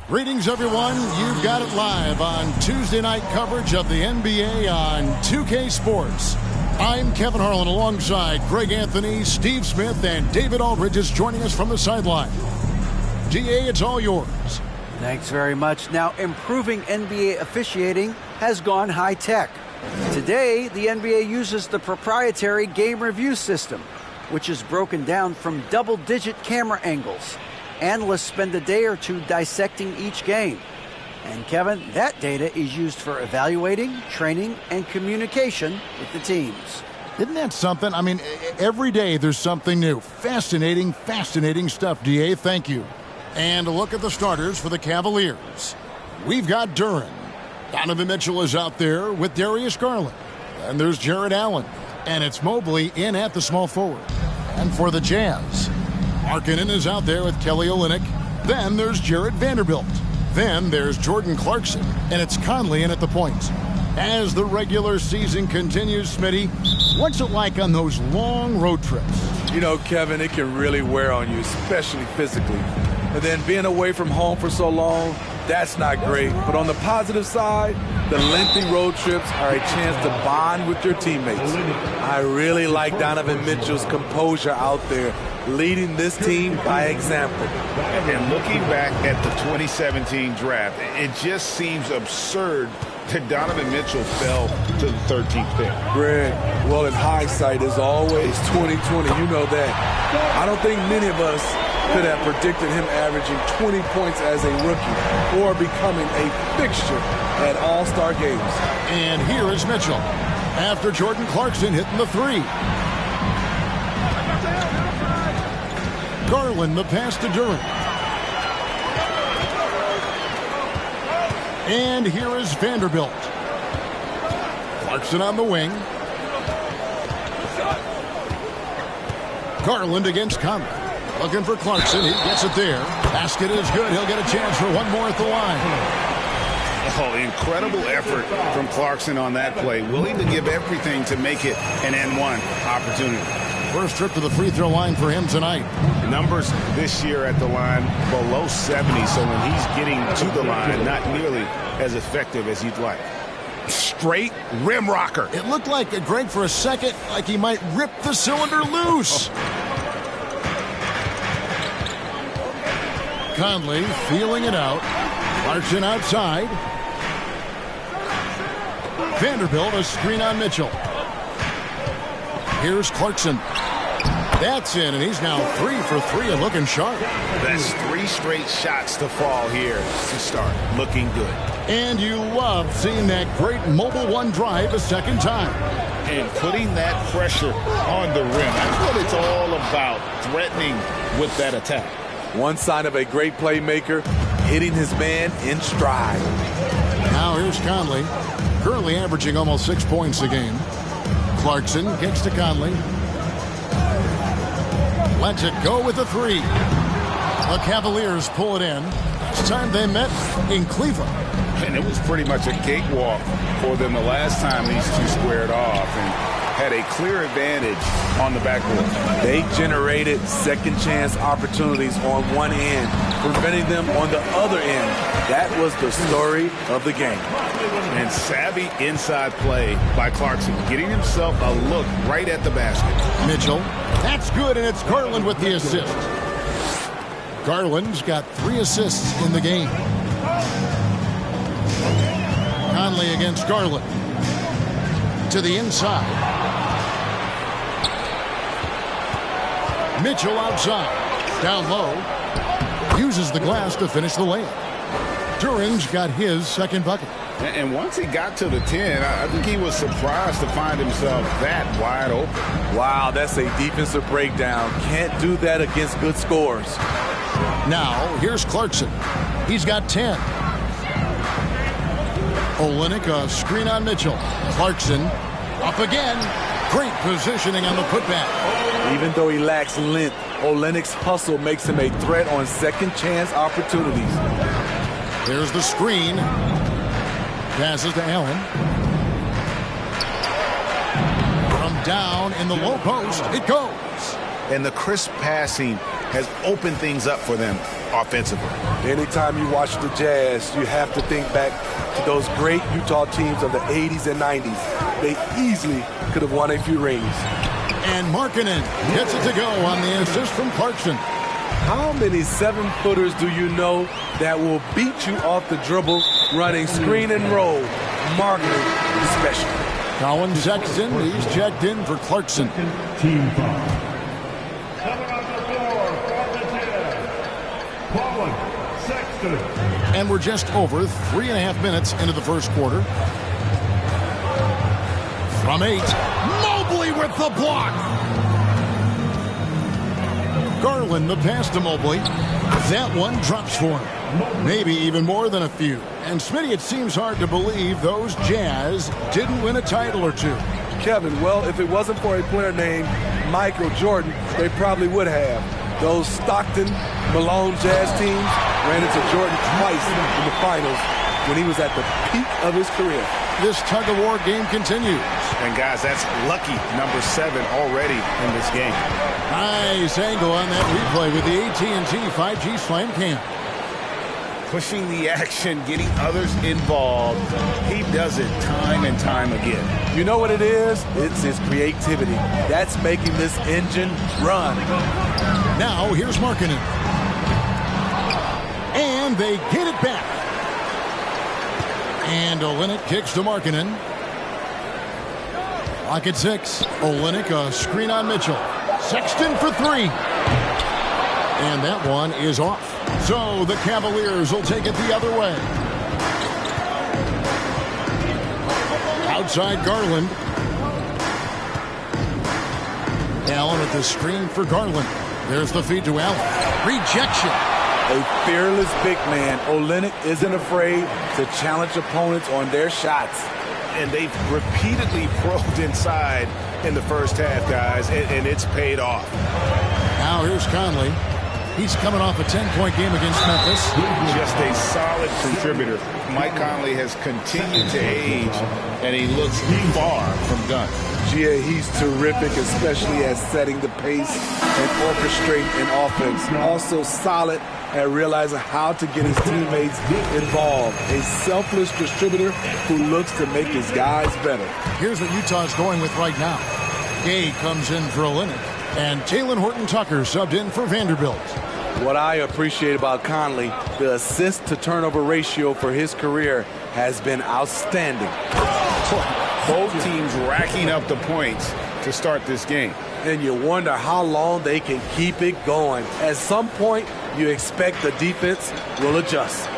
Greetings, everyone. You've got it live on Tuesday night coverage of the NBA on 2K Sports. I'm Kevin Harlan alongside Greg Anthony, Steve Smith, and David Aldridge is joining us from the sideline. DA, it's all yours. Thanks very much. Now, improving NBA officiating has gone high-tech. Today, the NBA uses the proprietary game review system, which is broken down from double-digit camera angles. Analysts spend a day or two dissecting each game. And, Kevin, that data is used for evaluating, training, and communication with the teams. Isn't that something? I mean, every day there's something new. Fascinating stuff, DA. Thank you. And a look at the starters for the Cavaliers. We've got Duren. Donovan Mitchell is out there with Darius Garland. And there's Jarrett Allen. And it's Mobley in at the small forward. And for the Jazz, Markkanen is out there with Kelly Olynyk. Then there's Jarrett Vanderbilt. Then there's Jordan Clarkson. And it's Conley in at the points. As the regular season continues, Smitty, what's it like on those long road trips? You know, Kevin, it can really wear on you, especially physically. And then being away from home for so long, that's not great. But on the positive side, the lengthy road trips are a chance to bond with your teammates. I really like Donovan Mitchell's composure out there, leading this team by example. And looking back at the 2017 draft, it just seems absurd that Donovan Mitchell fell to the 13th pick. Greg, well, in hindsight, as always, 2020, you know that. I don't think many of us could have predicted him averaging 20 points as a rookie or becoming a fixture at All-Star games. And here is Mitchell after Jordan Clarkson hitting the three. Garland the pass to Duren. And here is Vanderbilt. Clarkson on the wing. Garland against Conley. Looking for Clarkson. He gets it there. Basket is good. He'll get a chance for one more at the line. Oh, incredible effort from Clarkson on that play. Willing to give everything to make it an N1 opportunity. First trip to the free throw line for him tonight. Numbers this year at the line below 70, so when he's getting to the line, not nearly as effective as you'd like. Straight rim rocker. It looked like, Greg, for a second, like he might rip the cylinder loose. Conley feeling it out. Clarkson outside. Vanderbilt, a screen on Mitchell. Here's Clarkson. That's in, and he's now 3 for 3 and looking sharp. That's 3 straight shots to fall here to start. Looking good. And you love seeing that great mobile one drive a second time. And putting that pressure on the rim. That's what it's all about, threatening with that attack. One sign of a great playmaker, hitting his man in stride. Now here's Conley, currently averaging almost 6 points a game. Clarkson gets to Conley. Lets it go with a three. The Cavaliers pull it in. Last time they met in Cleveland. And it was pretty much a cakewalk for them the last time these two squared off and had a clear advantage on the backcourt. They generated second chance opportunities on one end, preventing them on the other end. That was the story of the game. And savvy inside play by Clarkson, getting himself a look right at the basket. Mitchell, that's good, and it's Garland with the assist. Garland's got 3 assists in the game. Conley against Garland. To the inside. Mitchell outside. Down low. Uses the glass to finish the layup. Duren's got his second bucket. And once he got to the 10, I think he was surprised to find himself that wide open. Wow, that's a defensive breakdown. Can't do that against good scores. Now, here's Clarkson. He's got 10. Olynyk, a screen on Mitchell. Clarkson up again. Great positioning on the putback. Even though he lacks length, Olynyk's hustle makes him a threat on second chance opportunities. There's the screen. Passes to Allen. From down in the low post, it goes. and the crisp passing has opened things up for them offensively. Anytime you watch the Jazz, you have to think back to those great Utah teams of the 80s and 90s. They easily could have won a few rings. And Markkanen gets it to go on the assist from Clarkson. How many 7-footers do you know that will beat you off the dribble running screen and roll? Markkanen is special. Colin Sexton, he's checked in for Clarkson. Team foul. 7 on the floor for the Jazz. Colin Sexton. And we're just over 3.5 minutes into the first quarter. From 8, Mobley with the block. Garland the pass to Mobley. That one drops for him. Maybe even more than a few. And Smitty, it seems hard to believe those Jazz didn't win a title or two. Kevin, well, if it wasn't for a player named Michael Jordan, they probably would have. Those Stockton, Malone Jazz teams ran into Jordan twice in the finals when he was at the peak of his career. This tug-of-war game continues. And, guys, that's lucky number 7 already in this game. Nice angle on that replay with the AT&T 5G Slam Cam. Pushing the action, getting others involved. He does it time and time again. You know what it is? It's his creativity. That's making this engine run. Now, here's Markkanen. And they get it back. And Olynyk kicks to Markkanen. Lock at 6. Olynyk, a screen on Mitchell. Sexton for 3. And that one is off. So the Cavaliers will take it the other way. Outside Garland. Allen with the screen for Garland. There's the feed to Allen. Rejection. A fearless big man. Olynyk isn't afraid to challenge opponents on their shots. And they've repeatedly probed inside in the first half, guys, and it's paid off. Now here's Conley. He's coming off a 10-point game against Memphis. Just a solid contributor. Mike Conley has continued to age, and he looks far from done. Yeah, he's terrific, especially at setting the pace and orchestrating an offense. Also solid at realizing how to get his teammates involved. A selfless distributor who looks to make his guys better. Here's what Utah's going with right now. Gay comes in for Olynyk, and Talen Horton-Tucker subbed in for Vanderbilt. What I appreciate about Conley, the assist-to-turnover ratio for his career has been outstanding. Both teams racking up the points to start this game. And you wonder how long they can keep it going. At some point, you expect the defense will adjust.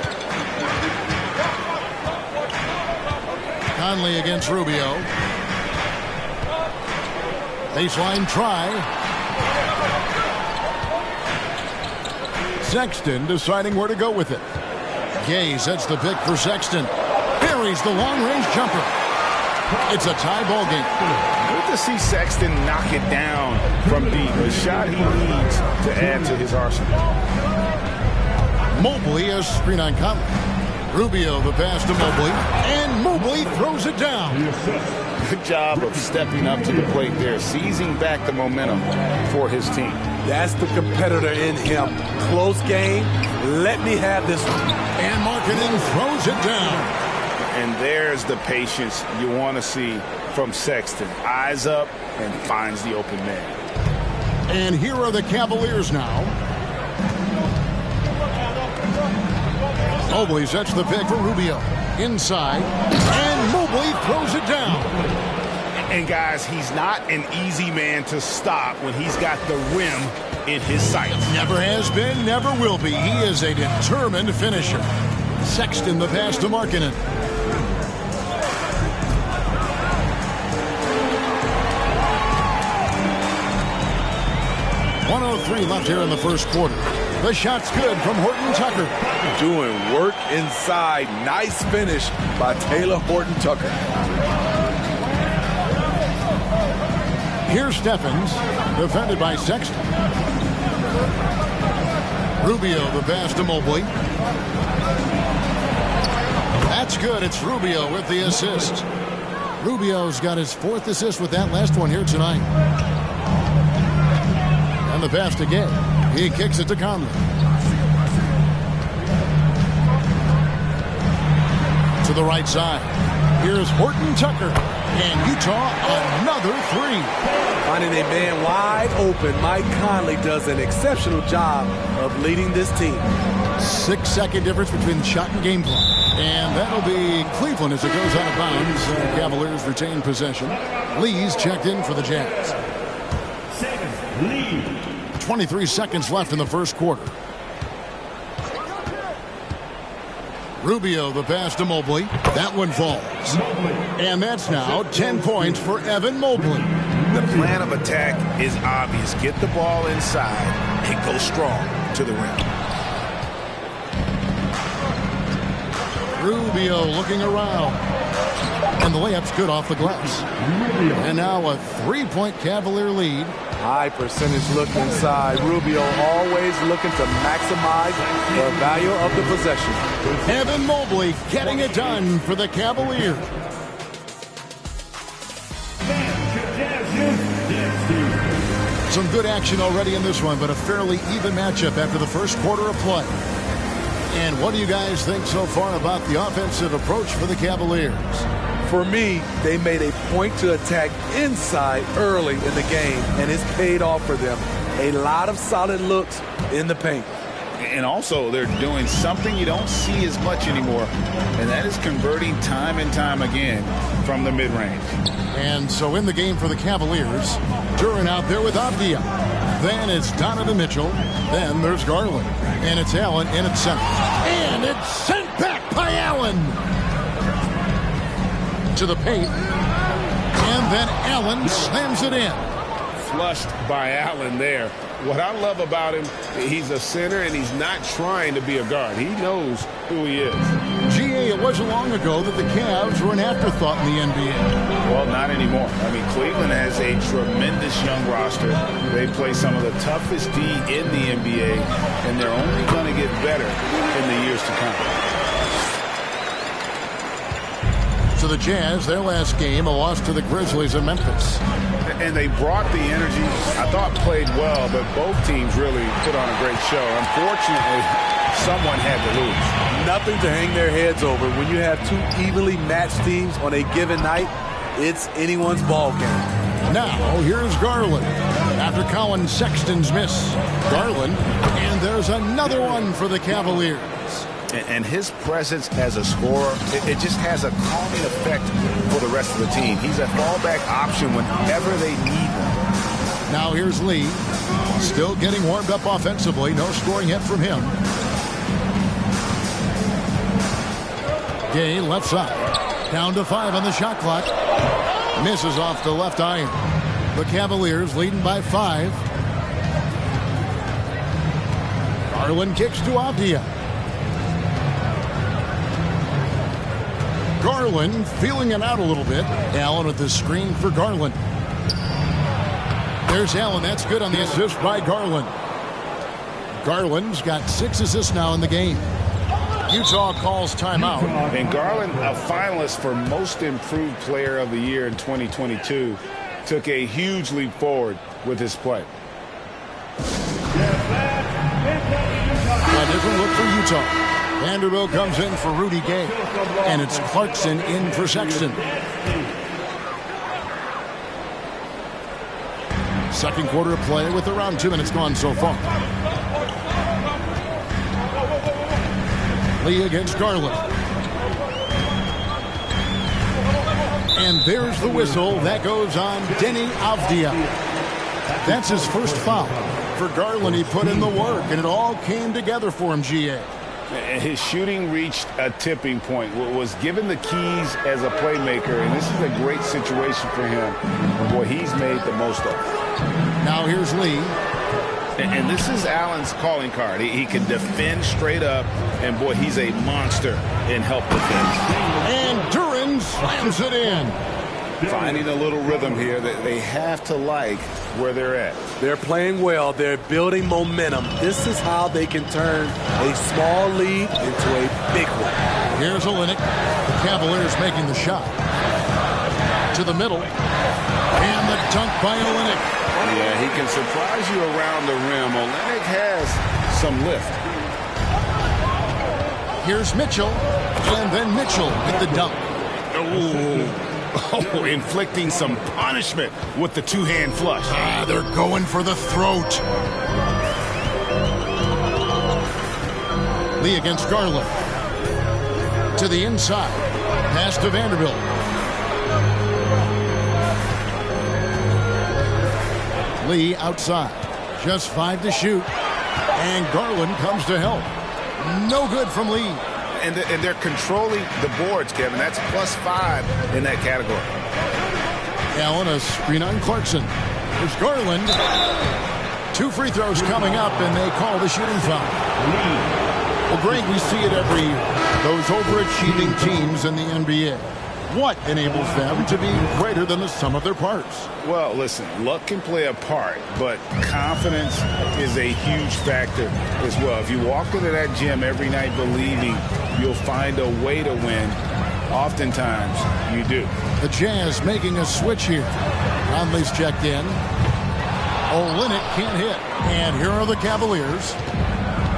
Conley against Rubio. Baseline try. Sexton deciding where to go with it. Gay sets the pick for Sexton. Buries the long-range jumper. It's a tie ball game. Good to see Sexton knock it down from deep. The shot he needs to add to his arsenal. Mobley a screen on Conley. Rubio the pass to Mobley. And Mobley throws it down. Good job of stepping up to the plate there, seizing back the momentum for his team. That's the competitor in him. Close game. Let me have this one. And Markkanen throws it down. And there's the patience you want to see from Sexton. Eyes up and finds the open man. And here are the Cavaliers now. Mobley sets the pick for Rubio. Inside. And Mobley throws it down. And guys, he's not an easy man to stop when he's got the rim in his sights. Never has been, never will be. He is a determined finisher. Sexton the pass to Markkanen. .103 left here in the first quarter. The shot's good from Horton-Tucker. Doing work inside. Nice finish by Taylor Horton-Tucker. Here's Stephens, defended by Sexton. Rubio the pass to Mobley. That's good. It's Rubio with the assist. Rubio's got his 4th assist with that last one here tonight. On the pass to Gay. He kicks it to Conley. To the right side. Here's Horton Tucker. And Utah another three. Finding a man wide open, Mike Conley does an exceptional job of leading this team. 6-second difference between the shot and game clock. And that'll be Cleveland as it goes out of bounds. Cavaliers retain possession. Lee's checked in for the Jazz. 23 seconds left in the first quarter. Rubio, the pass to Mobley. That one falls. And that's now 10 points for Evan Mobley. The plan of attack is obvious. Get the ball inside and go strong to the rim. Rubio looking around. And the layup's good off the glass. And now a 3-point Cavalier lead. High percentage look inside. Rubio always looking to maximize the value of the possession. Evan Mobley getting it done for the Cavaliers. Some good action already in this one, but a fairly even matchup after the first quarter of play. And what do you guys think so far about the offensive approach for the Cavaliers? For me, they made a point to attack inside early in the game, and it's paid off for them. A lot of solid looks in the paint. And also, they're doing something you don't see as much anymore, and that is converting time and time again from the mid-range. And so in the game for the Cavaliers, Duran out there with Avdia. Then it's Donovan Mitchell. Then there's Garland. And it's Allen in at center. And it's sent back by Allen. To the paint. And then Allen slams it in. Flushed by Allen there. What I love about him, he's a center and he's not trying to be a guard. He knows who he is. GA, it wasn't long ago that the Cavs were an afterthought in the NBA. Well, not anymore. I mean, Cleveland has a tremendous young roster. They play some of the toughest D in the NBA, and they're only going to get better in the years to come. So the Jazz, their last game, a loss to the Grizzlies in Memphis. And they brought the energy. I thought played well, but both teams really put on a great show. Unfortunately, someone had to lose. Nothing to hang their heads over. When you have two evenly matched teams on a given night, it's anyone's ball game. Now, here's Garland. After Colin Sexton's miss, Garland, and there's another one for the Cavaliers. And his presence as a scorer, it just has a calming effect for the rest of the team. He's a fallback option whenever they need one. Now here's Lee. Still getting warmed up offensively. No scoring yet from him. Gay left side. Down to 5 on the shot clock. Misses off the left iron. The Cavaliers leading by 5. Garland kicks to Avdia. Garland feeling it out a little bit. Allen with the screen for Garland. There's Allen. That's good on the assist by Garland. Garland's got 6 assists now in the game. Utah calls timeout. And Garland, a finalist for Most Improved Player of the Year in 2022, took a huge leap forward with his play. A different look for Utah. Vanderbilt comes in for Rudy Gay. And it's Clarkson in for Sexton. Second quarter of play with around 2 minutes gone so far. Lee against Garland. And there's the whistle. That goes on Denny Avdia. That's his first foul. For Garland, he put in the work, and it all came together for him, GA. His shooting reached a tipping point, was given the keys as a playmaker, and this is a great situation for him. Boy, he's made the most of it. Now here's Lee. And this is Allen's calling card. He can defend straight up, and boy, he's a monster in help defense. And Duran slams it in. Finding a little rhythm here that they have to like where they're at. They're playing well. They're building momentum. This is how they can turn a small lead into a big one. Here's Olynyk. The Cavaliers making the shot. To the middle. And the dunk by Olynyk. Yeah, he can surprise you around the rim. Olynyk has some lift. Here's Mitchell. And then Mitchell with the dunk. Oh, inflicting some punishment with the two-hand flush. They're going for the throat. Lee against Garland. To the inside. Pass to Vanderbilt. Lee outside. Just 5 to shoot. And Garland comes to help. No good from Lee. And they're controlling the boards, Kevin. That's +5 in that category. Allen, a screen on Clarkson. There's Garland. 2 free throws coming up, and they call the shooting foul. Well, Greg, we see it every year. Those overachieving teams in the NBA. What enables them to be greater than the sum of their parts? Well, listen, luck can play a part, but confidence is a huge factor as well. If you walk into that gym every night believing you'll find a way to win, oftentimes you do. The Jazz making a switch here. Conley's checked in. Olynyk can't hit. And here are the Cavaliers.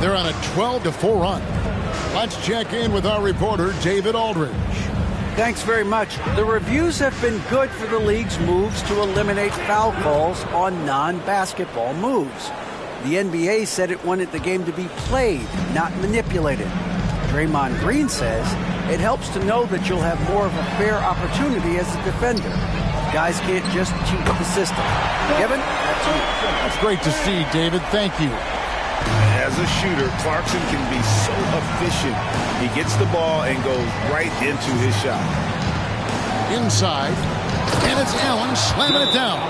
They're on a 12-4 run. Let's check in with our reporter, David Aldridge. Thanks very much. The reviews have been good for the league's moves to eliminate foul calls on non-basketball moves. The NBA said it wanted the game to be played, not manipulated. Draymond Green says it helps to know that you'll have more of a fair opportunity as a defender. Guys can't just cheat the system. Kevin, that's you. That's great to see, David. Thank you. As a shooter, Clarkson can be so efficient. He gets the ball and goes right into his shot. Inside, and it's Allen slamming it down.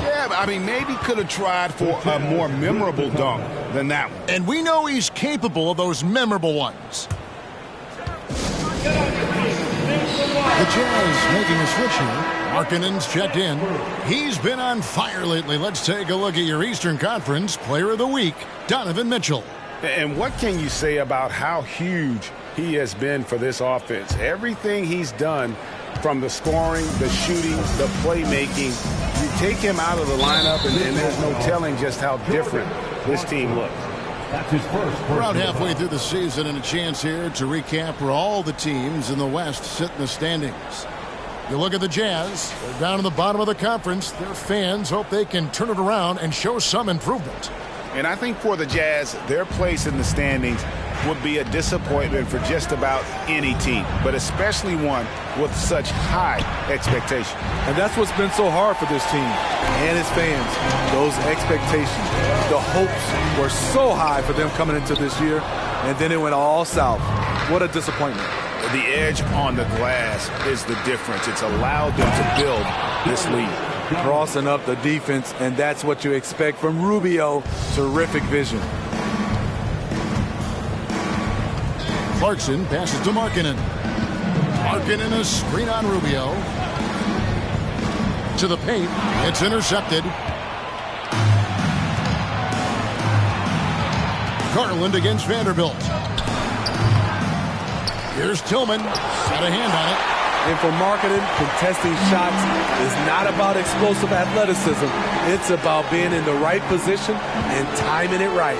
Yeah, I mean, maybe could have tried for a more memorable dunk than that one. And we know he's capable of those memorable ones. The Jazz making a switch here. Markkanen's checked in. He's been on fire lately. Let's take a look at your Eastern Conference Player of the Week, Donovan Mitchell. And what can you say about how huge he has been for this offense? Everything he's done, from the scoring, the shooting, the playmaking, you take him out of the lineup and there's no telling just how different this team looks. We're about halfway through the season and a chance here to recap where all the teams in the West sit in the standings. You look at the Jazz, they're down in the bottom of the conference. Their fans hope they can turn it around and show some improvement. And I think for the Jazz, their place in the standings would be a disappointment for just about any team, but especially one with such high expectations. And that's what's been so hard for this team and its fans. Those expectations, the hopes were so high for them coming into this year, and then it went all south. What a disappointment. The edge on the glass is the difference. It's allowed them to build this lead. Crossing up the defense, and that's what you expect from Rubio. Terrific vision. Clarkson passes to Markkanen. Markkanen a screen on Rubio. To the paint. It's intercepted. Garland against Vanderbilt. Here's Tillman. Got a hand on it. And for Markkanen, contesting shots is not about explosive athleticism. It's about being in the right position and timing it right.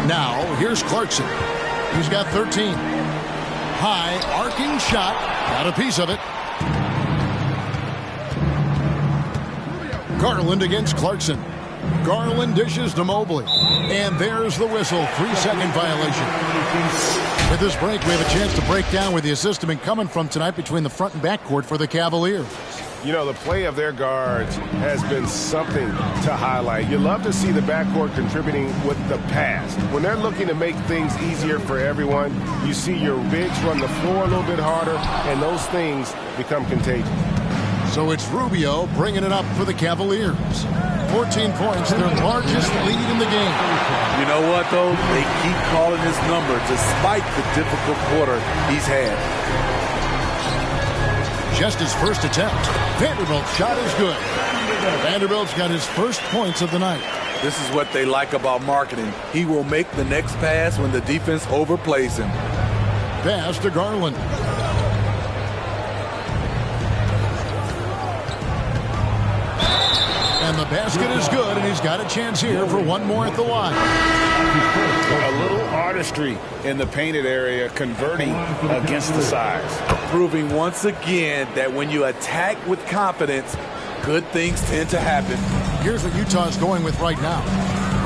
Now, here's Clarkson. He's got 13. High, arcing shot. Got a piece of it. Garland against Clarkson. Garland dishes to Mobley. And there's the whistle. 3-second violation. At this break, we have a chance to break down where the assist has been coming from tonight between the front and back court for the Cavaliers. You know, the play of their guards has been something to highlight. You love to see the backcourt contributing with the pass. When they're looking to make things easier for everyone, you see your bigs run the floor a little bit harder, and those things become contagious. So it's Rubio bringing it up for the Cavaliers. 14 points, their largest lead in the game. You know what, though? They keep calling his number despite the difficult quarter he's had. Just his first attempt. Vanderbilt's shot is good. Vanderbilt's got his first points of the night. This is what they like about Markkanen. He will make the next pass when the defense overplays him. Pass to Garland. basket is good, and he's got a chance here for one more at the line. A little artistry in the painted area, converting against the size. Proving once again that when you attack with confidence, good things tend to happen. Here's what Utah's going with right now.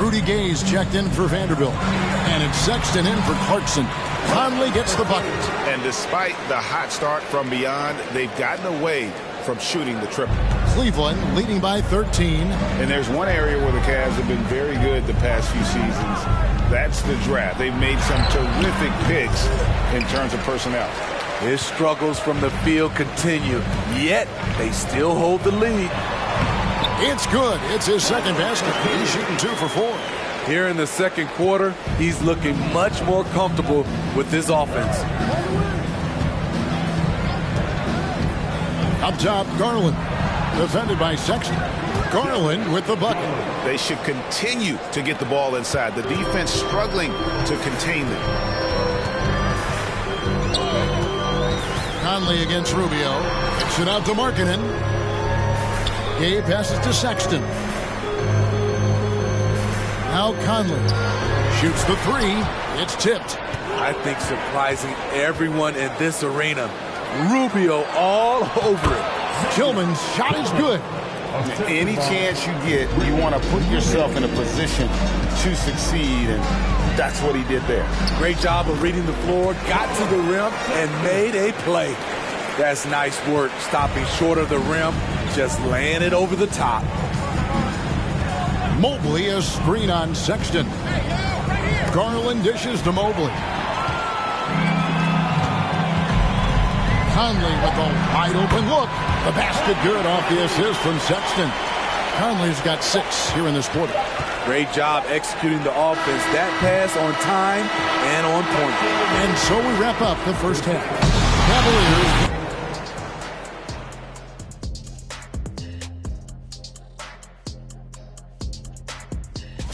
Rudy Gay's checked in for Vanderbilt. And it's Sexton in for Clarkson. Conley gets the bucket. And despite the hot start from beyond, they've gotten away from shooting the triple. Cleveland leading by 13. And there's one area where the Cavs have been very good the past few seasons. That's the draft. They've made some terrific picks in terms of personnel. His struggles from the field continue, yet they still hold the lead. It's good. It's his second basket. He's shooting 2 for 4. Here in the second quarter, he's looking much more comfortable with his offense. Up top, Garland. Defended by Sexton. Garland with the bucket. They should continue to get the ball inside. The defense struggling to contain them. Conley against Rubio. Kicks it out to Markkanen. Gay passes to Sexton. Now Conley shoots the 3. It's tipped. I think surprising everyone in this arena. Rubio all over it. Tillman's shot is good. Any chance you get, you want to put yourself in a position to succeed, and that's what he did there. Great job of reading the floor, got to the rim, and made a play. That's nice work, stopping short of the rim, just laying it over the top. Mobley a screen on Sexton. Garland dishes to Mobley. Conley with a wide open look. The basket good off the assist from Sexton. Conley's got 6 here in this quarter. Great job executing the offense. That pass on time and on point. And so we wrap up the first half. Cavaliers.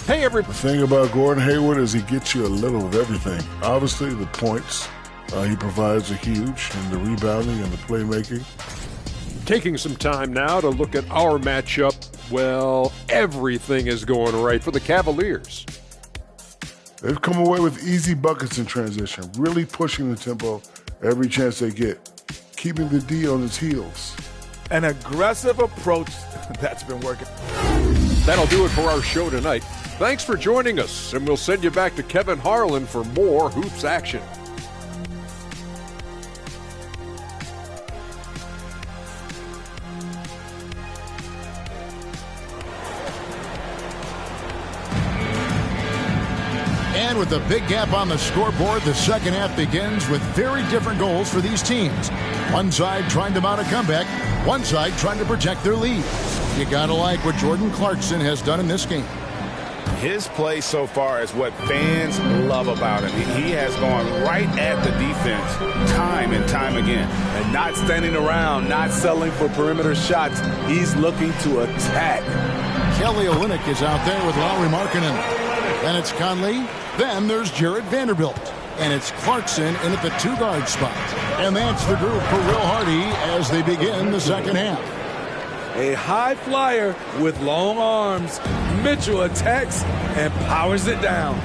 Hey, everybody. The thing about Gordon Hayward is he gets you a little of everything. Obviously, the points he provides are huge, and the rebounding and the playmaking. Taking some time now to look at our matchup. Well, everything is going right for the Cavaliers. They've come away with easy buckets in transition, really pushing the tempo every chance they get, keeping the D on its heels. An aggressive approach that's been working. That'll do it for our show tonight. Thanks for joining us, and we'll send you back to Kevin Harlan for more Hoops action. And with a big gap on the scoreboard, the second half begins with very different goals for these teams. One side trying to mount a comeback, one side trying to protect their lead. You gotta like what Jordan Clarkson has done in this game. His play so far is what fans love about him. He has gone right at the defense time and time again. And not standing around, not settling for perimeter shots. He's looking to attack. Kelly Olynyk is out there with Lauri Markkanen. Then it's Conley. Then there's Jarrett Vanderbilt. And it's Clarkson in at the 2-guard spot. And that's the group for Will Hardy as they begin the second half. A high flyer with long arms. Mitchell attacks and powers it down.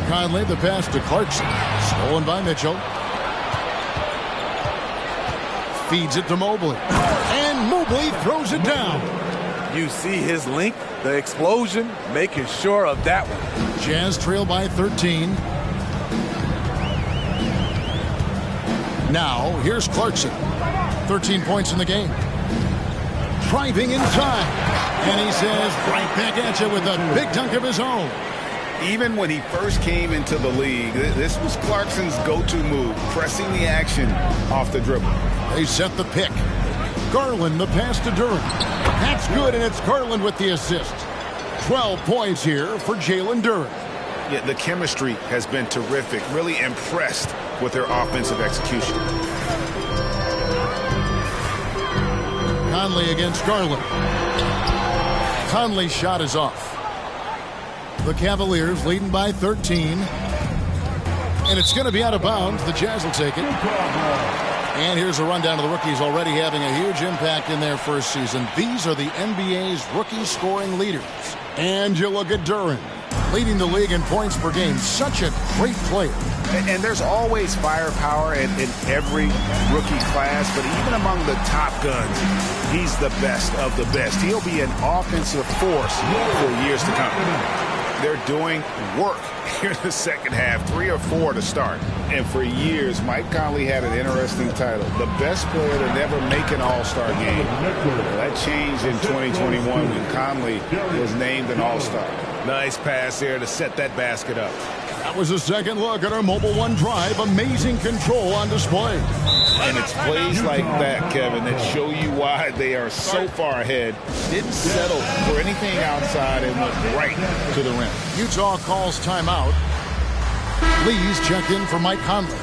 Conley, the pass to Clarkson. Stolen by Mitchell. Feeds it to Mobley. And Mobley throws it down. You see his length, the explosion, making sure of that one. Jazz trail by 13. Now, here's Clarkson. 13 points in the game. Driving inside. And he says, right back at you with a big dunk of his own. Even when he first came into the league, this was Clarkson's go-to move, pressing the action off the dribble. They set the pick. Garland, the pass to Durant. That's good, and it's Garland with the assist. 12 points here for Jalen Durant. Yeah, the chemistry has been terrific. Really impressed with their offensive execution. Conley against Garland. Conley's shot is off. The Cavaliers leading by 13. And it's going to be out of bounds. The Jazz will take it. And here's a rundown of the rookies already having a huge impact in their first season. These are the NBA's rookie scoring leaders. And you look at Duren, leading the league in points per game. Such a great player. And there's always firepower in every rookie class, but even among the top guns, he's the best of the best. He'll be an offensive force for years to come. They're doing work here in the second half, 3 or 4 to start. And for years, Mike Conley had an interesting title, the best player to never make an all-star game. That changed in 2021 when Conley was named an all-star. Nice pass there to set that basket up. That was a second look at our Mobile One drive. Amazing control on display. And it's plays like that, Kevin, that show you why they are so far ahead. Didn't settle for anything outside and went right to the rim. Utah calls timeout. Lee's checked in for Mike Conley.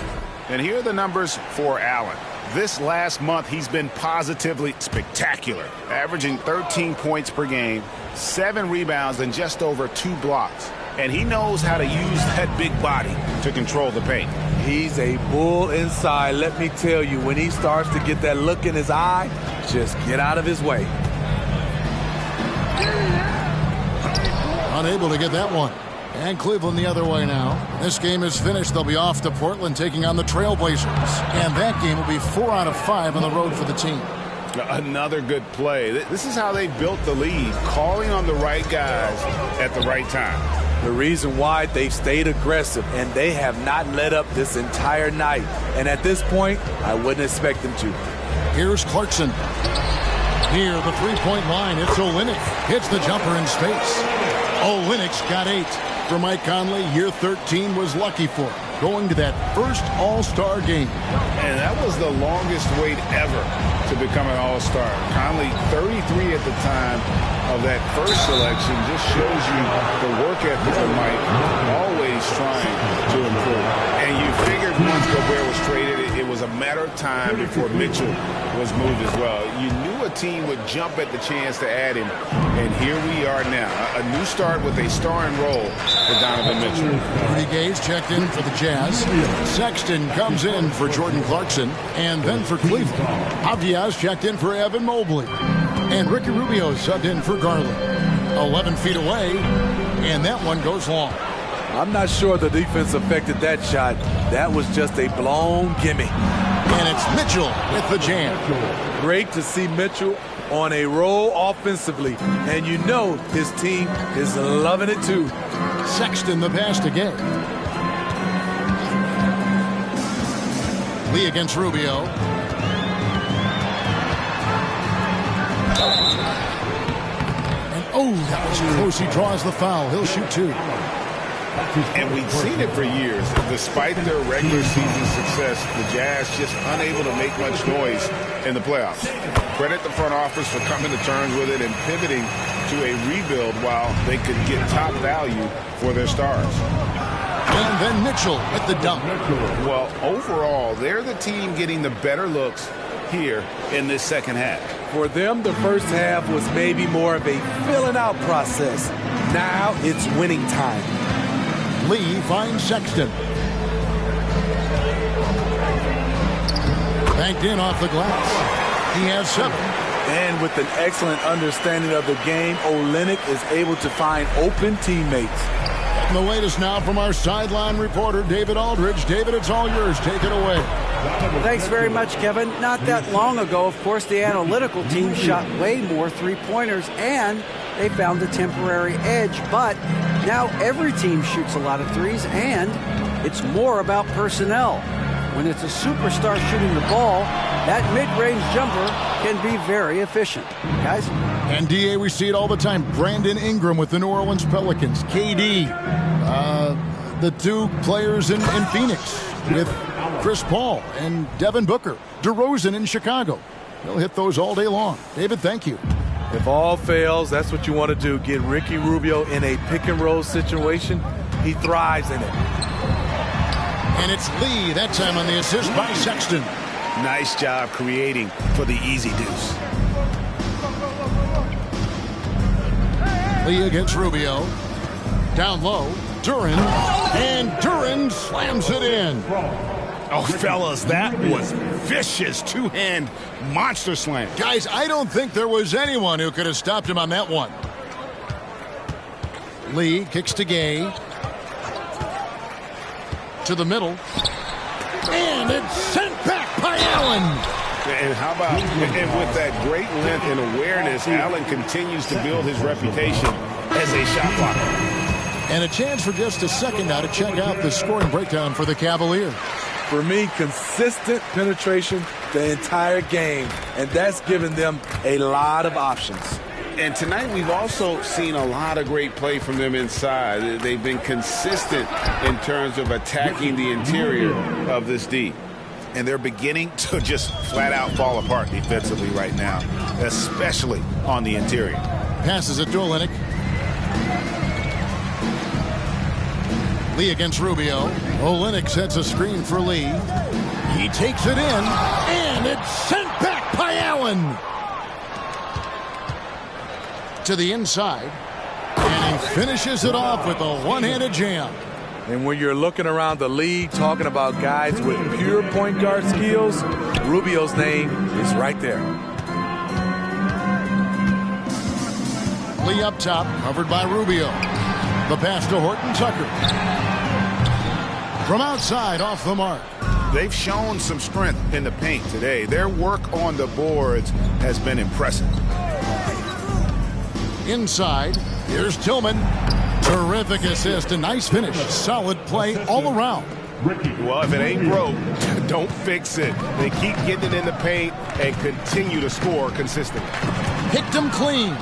And here are the numbers for Allen. This last month, he's been positively spectacular, averaging 13 points per game, 7 rebounds, and just over 2 blocks. And he knows how to use that big body to control the paint. He's a bull inside. Let me tell you, when he starts to get that look in his eye, just get out of his way. Unable to get that one. And Cleveland the other way now. This game is finished. They'll be off to Portland taking on the Trailblazers. And that game will be 4 out of 5 on the road for the team. Another good play. This is how they built the lead, calling on the right guys at the right time. The reason why they've stayed aggressive, and they have not let up this entire night. And at this point, I wouldn't expect them to. Here's Clarkson. Near the three-point line, it's Olynyk. Hits the jumper in space. Olynyk's got 8. For Mike Conley, year 13 was lucky for him, going to that first All-Star game. And that was the longest wait ever to become an All-Star. Conley, 33 at the time of that first selection, just shows you the work ethic of Mike, always trying to improve. And you figured once Gobert was traded, it was a matter of time before Mitchell was moved as well. You knew a team would jump at the chance to add him, and here we are now. A new start with a starring role for Donovan Mitchell. Rudy Gay's checked in for the Jazz. Sexton comes in for Jordan Clarkson, and then for Cleveland. Avdiaz checked in for Evan Mobley. And Ricky Rubio subbed in for Garland. 11 feet away, and that one goes long. I'm not sure the defense affected that shot. That was just a blown gimme. And it's Mitchell with the jam. Great to see Mitchell on a roll offensively. And you know his team is loving it too. Sexton the pass to Gay. Lee against Rubio. And that was close. He draws the foul. He'll shoot 2. And we've seen it for years. Despite their regular season success, the Jazz just unable to make much noise in the playoffs. Credit the front office for coming to terms with it and pivoting to a rebuild while they could get top value for their stars. And then Mitchell at the dunk. Well, overall, they're the team getting the better looks here in this second half. For them, the first half was maybe more of a filling out process. Now it's winning time. Lee finds Sexton. Banked in off the glass. He has 7. And with an excellent understanding of the game, Olynyk is able to find open teammates. And the latest now from our sideline reporter, David Aldridge. David, it's all yours. Take it away. Thanks very much, Kevin. Not that long ago, of course, the analytical team shot way more three-pointers, and they found a temporary edge. But now every team shoots a lot of threes, and it's more about personnel. When it's a superstar shooting the ball, that mid-range jumper can be very efficient. Guys? And, D.A., we see it all the time. Brandon Ingram with the New Orleans Pelicans. KD, the 2 players in Phoenix with Chris Paul and Devin Booker. DeRozan in Chicago. They'll hit those all day long. David, thank you. If all fails, that's what you want to do. Get Ricky Rubio in a pick-and-roll situation. He thrives in it. And it's Lee, that time on the assist by Sexton. Nice job creating for the easy deuce. Lee against Rubio. Down low, Duren. And Duren slams it in. Oh, fellas, that was vicious two-hand monster slam. Guys, I don't think there was anyone who could have stopped him on that one. Lee kicks to Gay. To the middle. And it's sent back by Allen. And how about, and with that great length and awareness, Allen continues to build his reputation as a shot blocker. And a chance for just a second now to check out the scoring breakdown for the Cavaliers. For me, consistent penetration the entire game, and that's given them a lot of options. And tonight we've also seen a lot of great play from them inside. They've been consistent in terms of attacking the interior of this D. And they're beginning to just flat out fall apart defensively right now, especially on the interior. Passes it to Olynyk. Lee against Rubio. Olynyk sets a screen for Lee. He takes it in, and it's sent back by Allen. To the inside, and he finishes it off with a one-handed jam. And when you're looking around the league talking about guys with pure point guard skills, Rubio's name is right there. Lee up top, covered by Rubio. The pass to Horton Tucker. From outside, off the mark. They've shown some strength in the paint today. Their work on the boards has been impressive. Inside, here's Tillman. Terrific assist, a nice finish. Solid play all around. Well, if it ain't broke, don't fix it. They keep getting it in the paint and continue to score consistently. Picked him clean.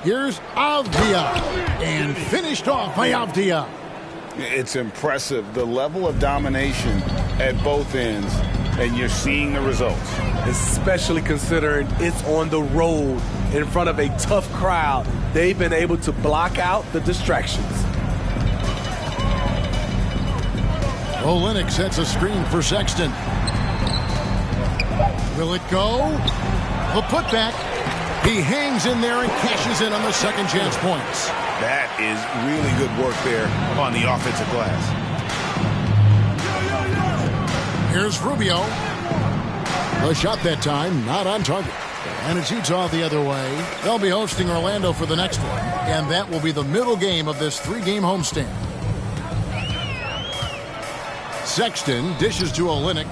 Here's Avdia, and finished off by Avdia. It's impressive, the level of domination at both ends, and you're seeing the results. Especially considering it's on the road in front of a tough crowd. They've been able to block out the distractions. Olynyk sets a screen for Sexton. Will it go? The putback. He hangs in there and cashes in on the second chance points. That is really good work there on the offensive glass. Here's Rubio. The shot that time, not on target. And it shoots off the other way. They'll be hosting Orlando for the next one. And that will be the middle game of this three-game homestand. Sexton dishes to Olynyk.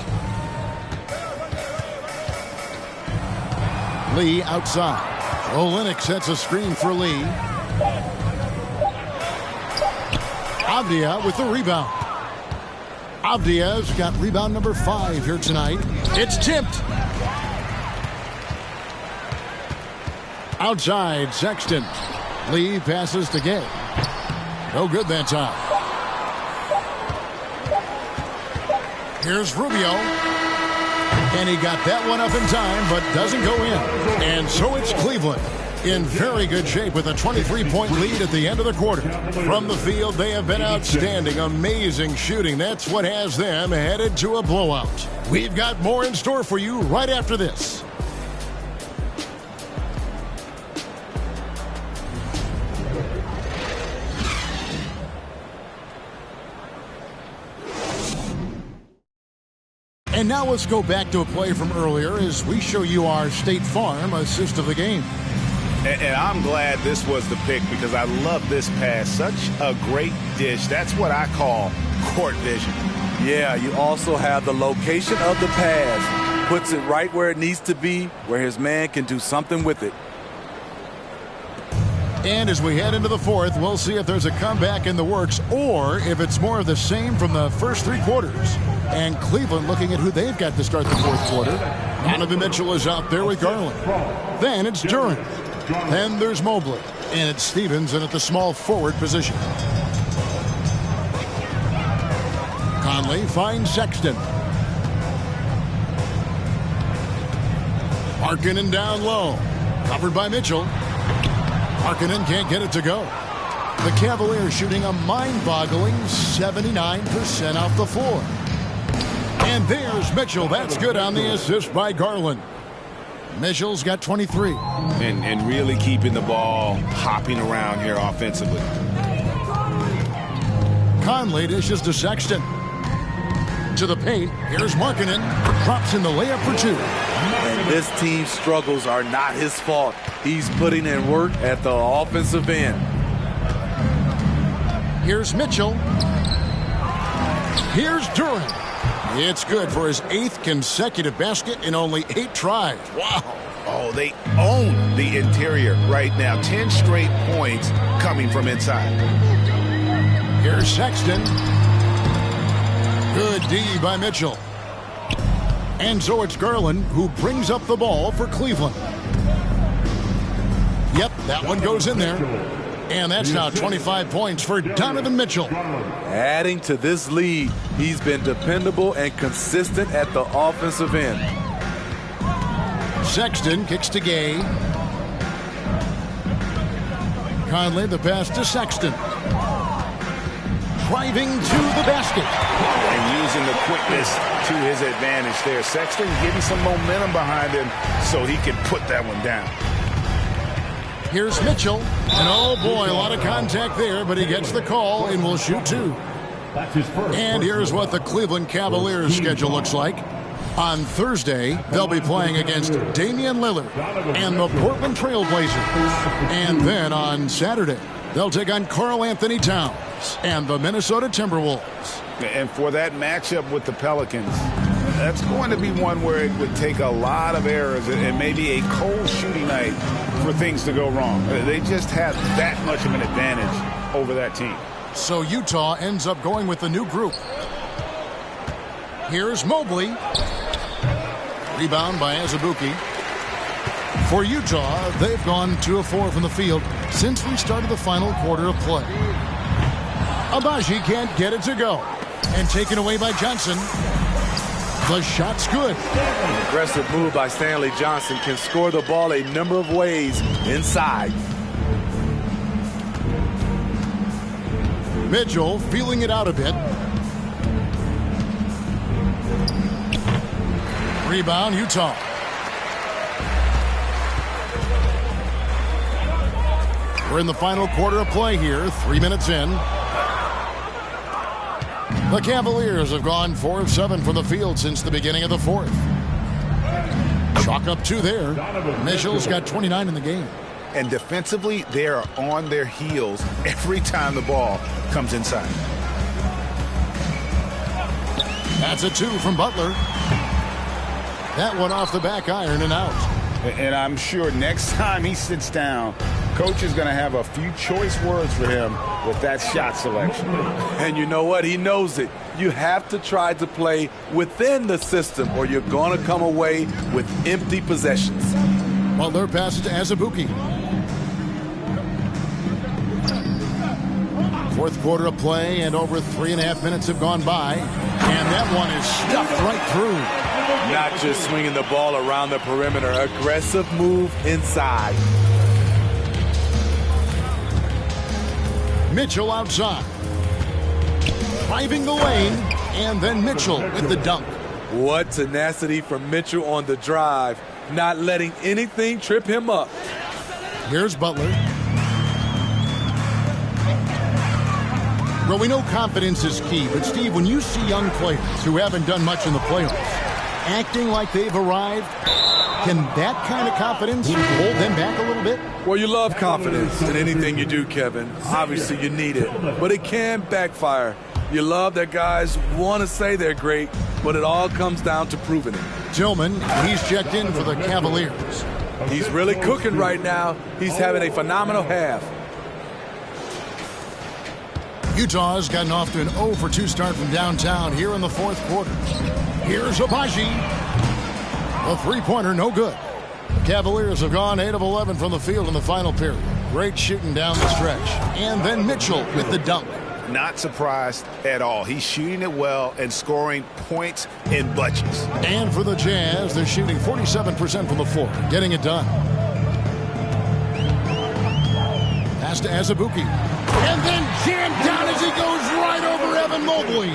Lee outside. Olynyk sets a screen for Lee. Avdia with the rebound. Avdia's got rebound number 5 here tonight. It's tipped. Outside, Sexton. Lee passes to Gay. No good that time. Here's Rubio. And he got that one up in time, but doesn't go in. And so it's Cleveland in very good shape with a 23-point lead at the end of the quarter. From the field, they have been outstanding. Amazing shooting. That's what has them headed to a blowout. We've got more in store for you right after this. And now let's go back to a play from earlier as we show you our State Farm assist of the game. And I'm glad this was the pick because I love this pass. Such a great dish. That's what I call court vision. Yeah, you also have the location of the pass. Puts it right where it needs to be, where his man can do something with it. And as we head into the fourth, we'll see if there's a comeback in the works or if it's more of the same from the first 3 quarters. And Cleveland looking at who they've got to start the fourth quarter. Donovan Mitchell is out there with Garland. Then it's Duren. Then there's Mobley. And it's Stevens in at the small forward position. Conley finds Sexton. Markkanen down low. Covered by Mitchell. Markkanen can't get it to go. The Cavaliers shooting a mind-boggling 79% off the floor. And there's Mitchell. That's good on the assist by Garland. Mitchell's got 23. And really keeping the ball hopping around here offensively. Conley dishes to Sexton. To the paint. Here's Markkanen. Drops in the layup for 2. And this team's struggles are not his fault. He's putting in work at the offensive end. Here's Mitchell. Here's Durant. It's good for his 8th consecutive basket in only 8 tries. Wow. Oh, they own the interior right now. 10 straight points coming from inside. Here's Sexton. Good D by Mitchell. And so it's Garland who brings up the ball for Cleveland. Yep, that one goes in there. And that's now 25 points for Donovan Mitchell. Adding to this lead, he's been dependable and consistent at the offensive end. Sexton kicks to Gay. Conley, the pass to Sexton. Driving to the basket. And using the quickness to his advantage there. Sexton getting some momentum behind him so he can put that one down. Here's Mitchell. And oh boy, a lot of contact there, but he gets the call and will shoot 2. And here's what the Cleveland Cavaliers schedule looks like. On Thursday, they'll be playing against Damian Lillard and the Portland Trail Blazers. And then on Saturday, they'll take on Karl Anthony Towns and the Minnesota Timberwolves. And for that matchup with the Pelicans, that's going to be one where it would take a lot of errors and maybe a cold shooting night for things to go wrong. They just have that much of an advantage over that team. So Utah ends up going with the new group. Here's Mobley. Rebound by Azubuike. For Utah, they've gone 2 of 4 from the field since we started the final quarter of play. Agbaji can't get it to go. And taken away by Johnson. The shot's good. An aggressive move by Stanley Johnson can score the ball a number of ways inside. Mitchell feeling it out a bit. Rebound, Utah. We're in the final quarter of play here, 3 minutes in. The Cavaliers have gone 4 of 7 from the field since the beginning of the 4th. Chalk up 2 there. Mitchell's got 29 in the game. And defensively, they are on their heels every time the ball comes inside. That's a 2 from Butler. That one off the back iron and out. And I'm sure next time he sits down, coach is going to have a few choice words for him with that shot selection. And you know what? He knows it. You have to try to play within the system or you're going to come away with empty possessions. Butler passes to Azubuike. 4th quarter of play and over 3.5 minutes have gone by. And that one is stuffed right through. Not just swinging the ball around the perimeter. Aggressive move inside. Mitchell outside. Driving the lane. And then Mitchell with the dunk. What tenacity from Mitchell on the drive. Not letting anything trip him up. Here's Butler. Well, we know confidence is key, but Steve, when you see young players who haven't done much in the playoffs acting like they've arrived, can that kind of confidence hold them back a little bit? Well, you love confidence in anything you do, Kevin. Obviously, you need it, but it can backfire. You love that guys want to say they're great, but it all comes down to proving it. Tillman, he's checked in for the Cavaliers. He's really cooking right now. He's having a phenomenal half. Utah's gotten off to an 0-for-2 start from downtown here in the 4th quarter. Here's Agbaji. A 3-pointer, no good. The Cavaliers have gone 8 of 11 from the field in the final period. Great shooting down the stretch. And then Mitchell with the dunk. Not surprised at all. He's shooting it well and scoring points in bunches. And for the Jazz, they're shooting 47% from the floor, getting it done. Pass to Azubuike. And then jammed down as he goes right over Evan Mobley.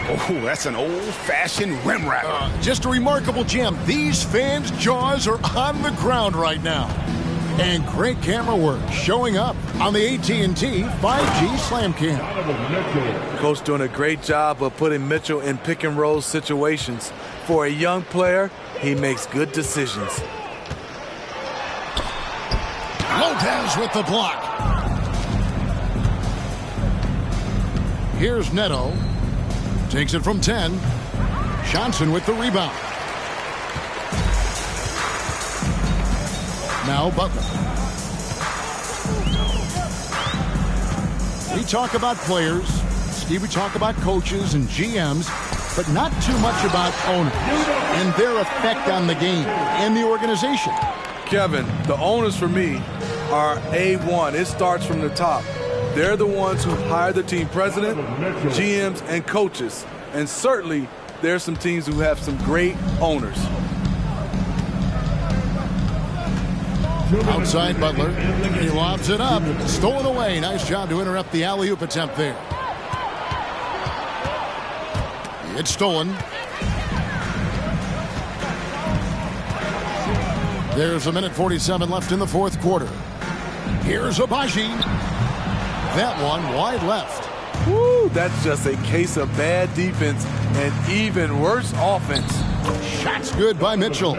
Oh, that's an old-fashioned rim wrap. Just a remarkable jam. These fans' jaws are on the ground right now. And great camera work showing up on the AT&T 5G Slam Cam. Coach doing a great job of putting Mitchell in pick and roll situations. For a young player, he makes good decisions. Lopez with the block. Here's Neto. Takes it from 10. Johnson with the rebound. Now Butler. We talk about players, Steve, we talk about coaches and GMs, but not too much about owners and their effect on the game and the organization. Kevin, the owners for me are A1. It starts from the top. They're the ones who hire the team president, GMs, and coaches. And certainly, there's some teams who have some great owners. Outside Butler. He lobs it up. Stolen away. Nice job to interrupt the alley-oop attempt there. It's stolen. There's 1:47 left in the fourth quarter. Here's Abaji. That one wide left. Woo, that's just a case of bad defense and even worse offense. Shots good by Mitchell.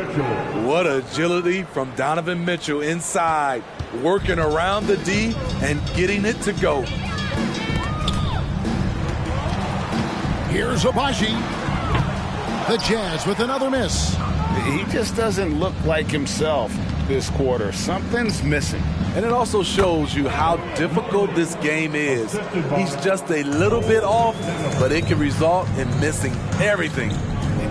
What agility from Donovan Mitchell inside, working around the D and getting it to go. Here's Abaji. The Jazz with another miss. He just doesn't look like himself this quarter. Something's missing. And it also shows you how difficult this game is. He's just a little bit off, but it can result in missing everything.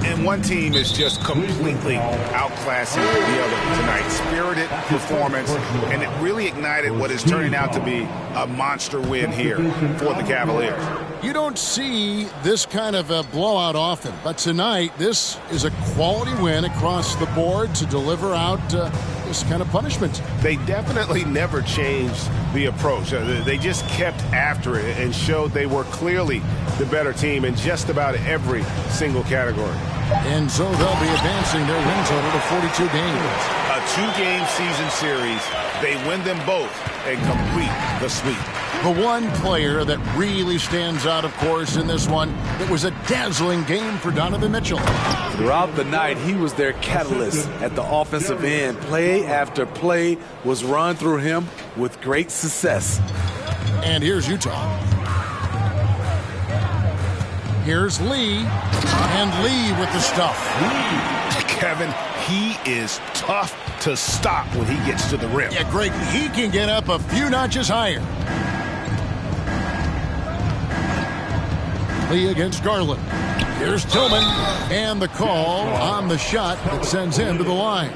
And one team is just completely outclassing the other tonight. Spirited performance, and it really ignited what is turning out to be a monster win here for the Cavaliers. You don't see this kind of a blowout often, but tonight this is a quality win across the board to deliver out this kind of punishment. They definitely never changed the approach. They just kept after it and showed they were clearly the better team in just about every single category. And so they'll be advancing their win total to 42 games. A two-game season series. They win them both and complete the sweep. The one player that really stands out, of course, in this one, it was a dazzling game for Donovan Mitchell. Throughout the night, he was their catalyst at the offensive end. Play after play was run through him with great success. And here's Utah. Here's Lee, and Lee with the stuff. Kevin, he is tough to stop when he gets to the rim. Yeah, Greg, he can get up a few notches higher. Lee against Garland. Here's Tillman, and the call on the shot that sends him to the line.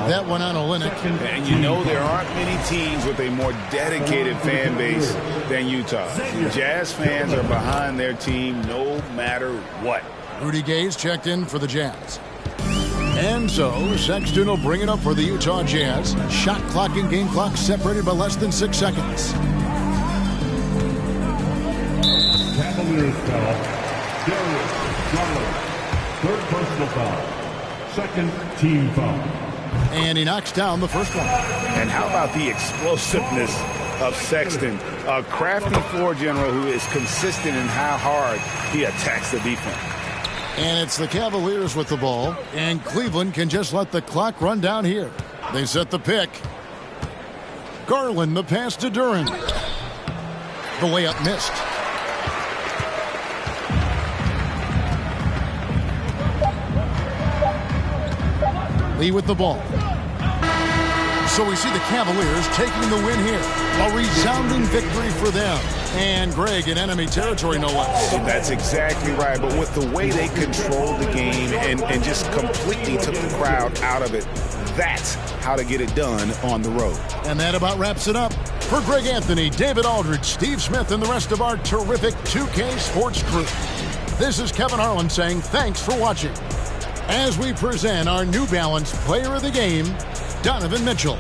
That one on Olynyk. And you know there aren't many teams with a more dedicated fan base than Utah. Jazz fans are behind their team no matter what. Rudy Gay's checked in for the Jazz. And so Sexton will bring it up for the Utah Jazz. Shot clock and game clock separated by less than 6 seconds. Cavaliers foul. Darius Garland. Third personal foul. Second team foul. And he knocks down the first one. And how about the explosiveness of Sexton? A crafty floor general who is consistent in how hard he attacks the defense. And it's the Cavaliers with the ball. And Cleveland can just let the clock run down here. They set the pick. Garland, the pass to Duren. The layup missed. Lee with the ball. So we see the Cavaliers taking the win here. A resounding victory for them. And Greg in enemy territory, no less. That's exactly right. But with the way they controlled the game and just completely took the crowd out of it, that's how to get it done on the road. And that about wraps it up. For Greg Anthony, David Aldridge, Steve Smith, and the rest of our terrific 2K Sports crew, this is Kevin Harlan saying thanks for watching. As we present our New Balance Player of the Game, Donovan Mitchell.